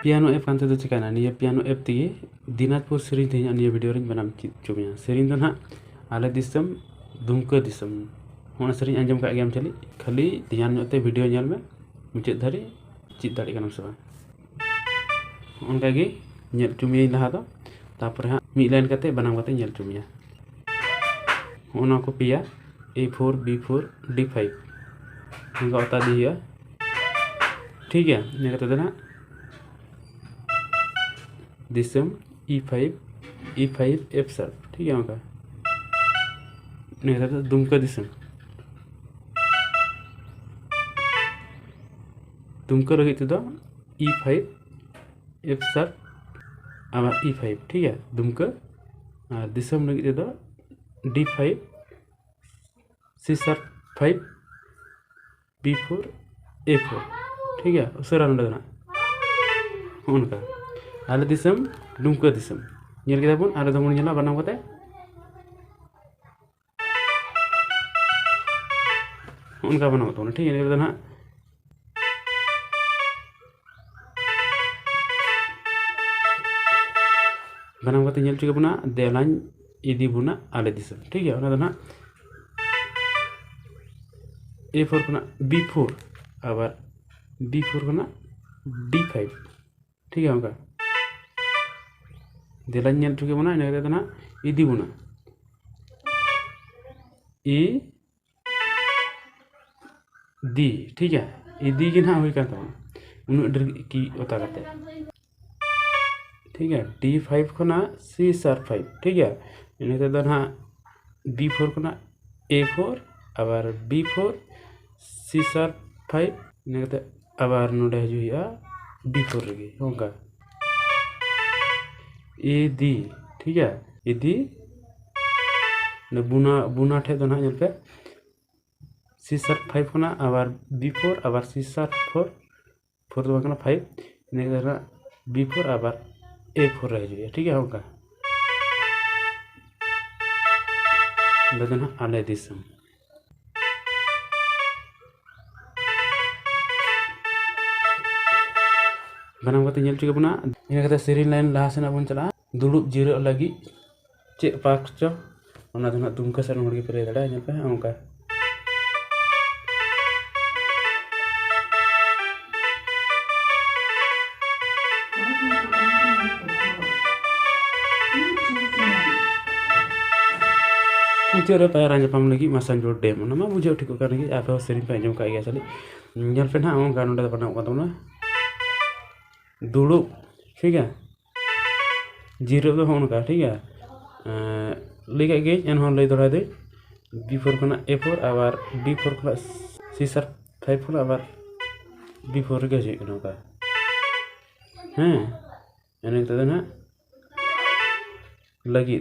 Piano app कान तेदो चिकाना निया piano app तेगे दिनाजपुर सेरिंग तेहना निया वीडियो रिंग बनाम चित चुमिया सेरिंग दो ना आले दिसम दुमका दिसम होना सेरिंग अंजम का गेम चली खाली ध्यान जोते वीडियो नेल में मुचाद धारी चित दाड़ी कानम से उनका गे नेल चुमिया लहा दो तापर हाँ मिड लाइन काते बनाम काते नेल चुमिया होना को पिया A4 B4 D5 उनका बता दिया ठीक है ने कहते ना दिसम E5 F sharp ठीक है उनका ने कहते दुमका दिसम दुमका लगी तो E5 F sharp अब E5 ठीक है दुमका दिसम लगी तो D5 C sharp 5 B4 A4 ठीक है उसरा ना उनका आले दिसम दुमका दिसम नेल केदा बन आले दमन नेला बनाम कते उनका बनाम तो ठीक है ना बनाम कते नेल चुके बना देलान इदी बुना आले दिसम ठीक है ना A4 कना B4 आबार B4 कना D5 ठीक है उनका देलान नेल चुके बना इना कहते ना इदी बुना E D ठीक है इदी के ना हुई करता हूँ उन्हें डर की होता करते ठीक है D5 कना C sharp 5 ठीक है इन्हें कहते ना B4 कना A4 आबार B4 C sharp 5 इन्हें कहते आबार नोडे जुया B4 रही होगा ए दी ठीक है ए दी ने बुना बुना ठे दो ना जल पे C sharp 5 कना आबार B4 आबार C sharp 4 4 तो कना 5 इन्हें कहते B4 आबार A4 रह जुया ठीक है होगा बदना आले दिसम बनाम कते नेल चुके बना इना कते सेरिंग लाइन लहा सेना बन चला दुड़ुब जिरो लगी चे पाक चो ओना दना दुमका सर होड़ के प्ले दड़ा नेल पे ओंका मुझे पैर आंजपाम लगी मसान जोड़ डेम ओना मा बुझे ठीक कर लगी आपे सेरिंग पे आंजम का गया चली नेल पे ना ओंका नोडे बनाव का तोना दुड़ुब ठीक है जीरो तो होने का ठीक है लेके गए एन लई दौड़ा दे B4 को A4 आबार B4 को C sharp 5 को आबार B4 के जे का हैं एने तो ना लगी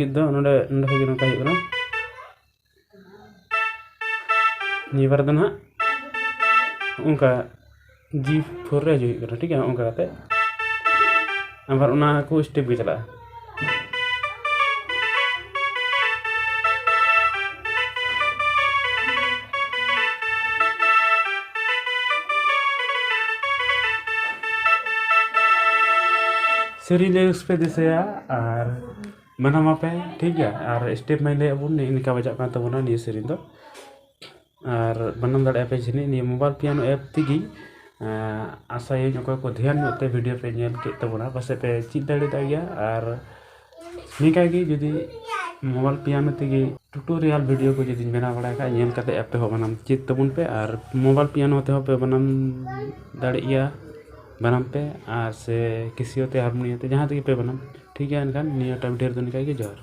दो नोडे नोडे के नका हिकना निबार दना उनका G4 रे जो हिकना ठीक है उनका काते आबार उना को स्टेप के चला सेरी ले उस पे दिसेया और बनामा पे ठीक है और स्टेप में ले अबुन इनका वजह का तो बना नहीं सेरी दो और बनम दाड़े पे जनी नि मोबाइल पियानो ऐप तिगी आशा ये को ध्यान होते वीडियो पे नेल के तबना पासे पे चित दाड़े दागिया और निका गी जदी मोबाइल पियानो तिगी ट्यूटोरियल वीडियो को जदी बना बड़ा का नेल करते ऐप पे हो बनाम चित तबुन पे और मोबाइल पियानो ते हो पे बनाम दाड़िया बनाम पे और से किसी होते हारमोनियम ते जहाँ तक पे बनाम ठीक है इनका निया टाइम ढेर दिन का जोहर।